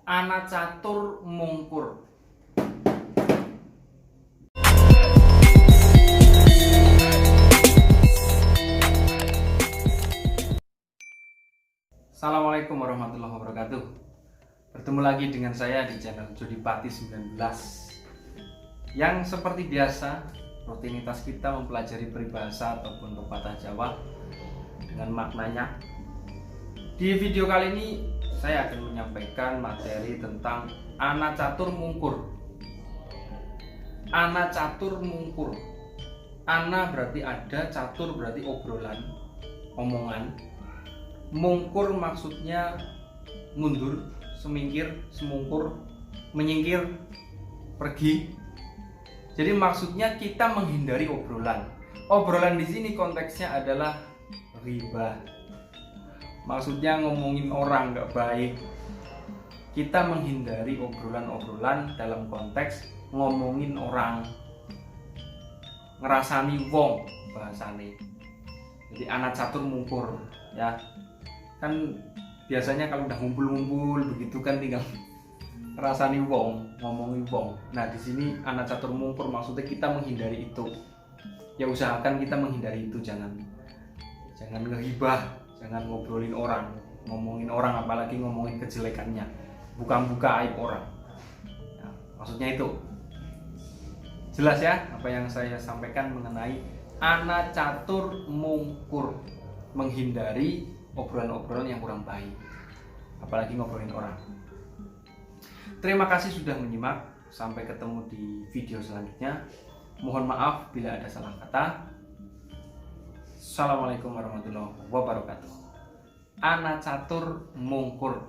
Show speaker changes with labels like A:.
A: Ana catur mungkur. Assalamualaikum warahmatullahi wabarakatuh. Bertemu lagi dengan saya di channel Jodipati 19. Yang seperti biasa, rutinitas kita mempelajari peribahasa ataupun pepatah Jawa dengan maknanya. Di video kali ini saya akan menyampaikan materi tentang ana catur mungkur. Ana catur mungkur. Ana berarti ada, catur berarti obrolan, omongan. Mungkur maksudnya mundur, semingkir, semungkur, menyingkir, pergi. Jadi maksudnya kita menghindari obrolan. Obrolan di sini konteksnya adalah ghibah. Maksudnya ngomongin orang gak baik. Kita menghindari obrolan-obrolan dalam konteks ngomongin orang, ngerasani wong bahasane. Jadi ana catur mungkur ya. Kan biasanya kalau udah ngumpul-ngumpul begitu kan tinggal ngerasani wong, ngomongin wong. Nah, di sini ana catur mungkur maksudnya kita menghindari itu. Ya usahakan kita menghindari itu, jangan ngehibah, jangan ngobrolin orang, ngomongin orang, apalagi ngomongin kejelekannya, buka-buka aib orang. Nah, maksudnya itu. Jelas ya apa yang saya sampaikan mengenai ana catur mungkur, menghindari obrolan-obrolan yang kurang baik, apalagi ngobrolin orang. Terima kasih sudah menyimak. Sampai ketemu di video selanjutnya. Mohon maaf bila ada salah kata. Assalamualaikum warahmatullahi wabarakatuh. Ana catur mungkur.